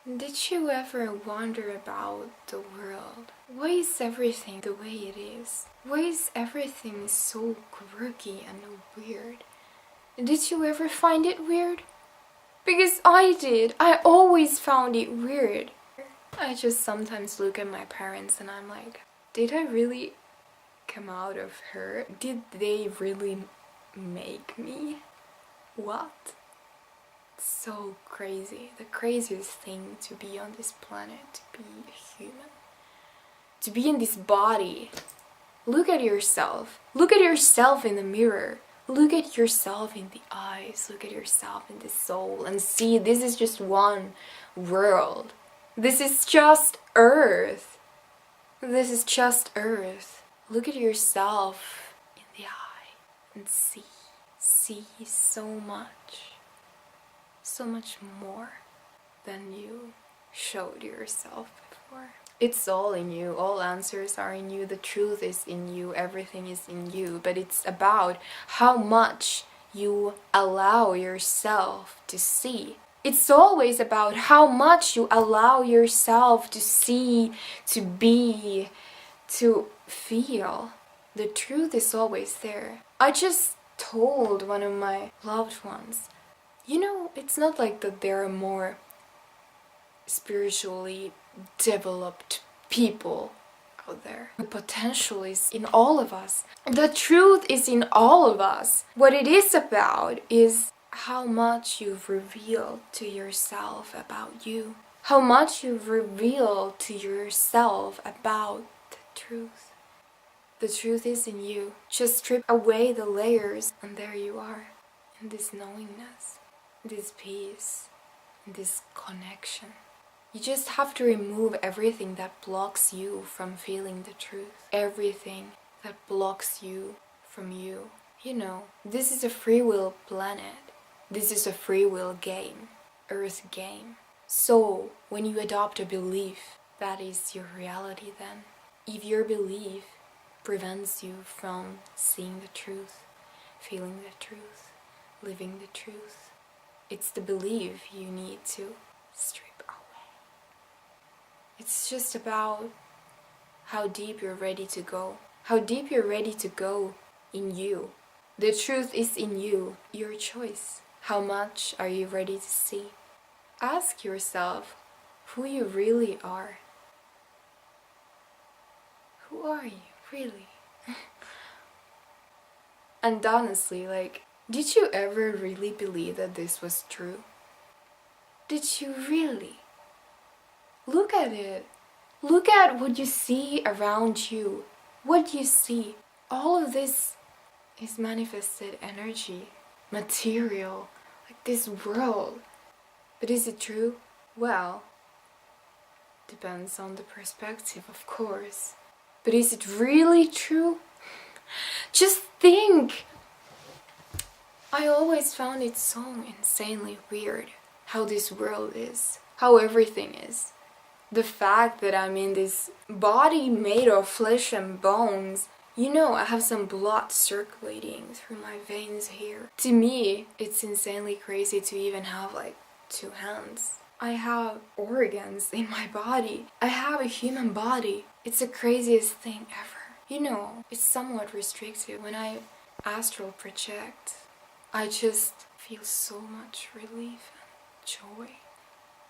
Did you ever wonder about the world? Why is everything the way it is? Why is everything so quirky and weird? Did you ever find it weird? Because I did. I always found it weird. I just sometimes look at my parents and I'm like, did I really come out of her? Did they really make me? What? So crazy. The craziest thing to be on this planet, to be human, to be in this body. Look at yourself. Look at yourself in the mirror. Look at yourself in the eyes. Look at yourself in the soul and see this is just one world. This is just Earth. This is just Earth. Look at yourself in the eye and see so much more than you showed yourself before. It's all in you, all answers are in you, the truth is in you, everything is in you, but it's about how much you allow yourself to see. It's always about how much you allow yourself to see, to be, to feel. The truth is always there. I just told one of my loved ones, you know, it's not like that there are more spiritually developed people out there. The potential is in all of us. The truth is in all of us. What it is about is how much you've revealed to yourself about you. How much you've revealed to yourself about the truth. The truth is in you. Just strip away the layers and there you are. In this knowingness, this peace, this connection. You just have to remove everything that blocks you from feeling the truth. Everything that blocks you from you. You know, this is a free will planet. This is a free will game. Earth game. So, when you adopt a belief, that is your reality then. If your belief prevents you from seeing the truth, feeling the truth, living the truth, it's the belief you need to strip away. It's just about how deep you're ready to go. How deep you're ready to go in you. The truth is in you, your choice. How much are you ready to see? Ask yourself who you really are. Who are you, really? And honestly, did you ever really believe that this was true? Did you really? Look at it. Look at what you see around you. What do you see? All of this is manifested energy, material, like this world. But is it true? Well, depends on the perspective, of course. But is it really true? Just think! I always found it so insanely weird how this world is, how everything is. The fact that I'm in this body made of flesh and bones. You know, I have some blood circulating through my veins here. To me, it's insanely crazy to even have 2 hands. I have organs in my body. I have a human body. It's the craziest thing ever. You know, it's somewhat restrictive. When I astral project, I just feel so much relief and joy.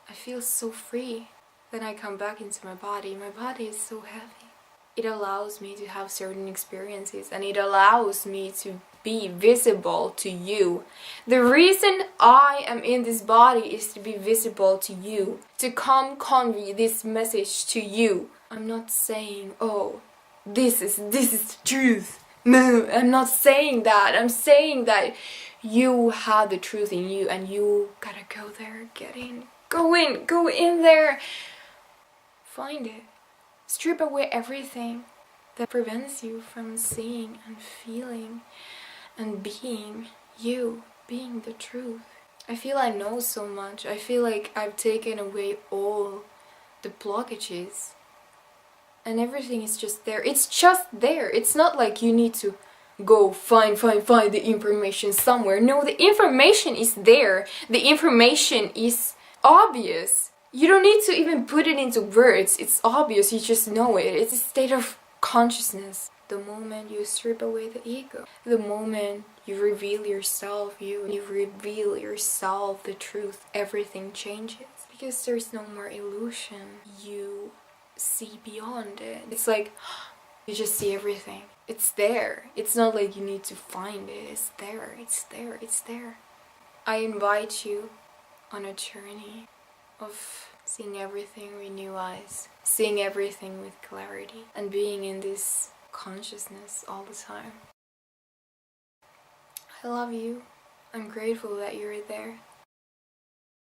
I feel so free. Then I come back into my body. My body is so heavy. It allows me to have certain experiences and it allows me to be visible to you. The reason I am in this body is to be visible to you, to convey this message to you. I'm not saying, oh, this is the truth. No, I'm not saying that. I'm saying that you have the truth in you and you gotta go there, get in. Go in there. Find it. Strip away everything that prevents you from seeing and feeling and being you, being the truth. I feel I know so much. I feel like I've taken away all the blockages and everything is just there. It's just there. It's not like you need to go find the information somewhere. No, the information is there. The information is obvious. You don't need to even put it into words. It's obvious, you just know it. It's a state of consciousness. The moment you strip away the ego, the moment you reveal yourself, you reveal yourself, the truth, everything changes. Because there's no more illusion. You see beyond it. It's like, you just see everything. It's there. It's not like you need to find it. It's there. It's there. It's there. I invite you on a journey of seeing everything with new eyes, seeing everything with clarity, and being in this consciousness all the time. I love you. I'm grateful that you're there.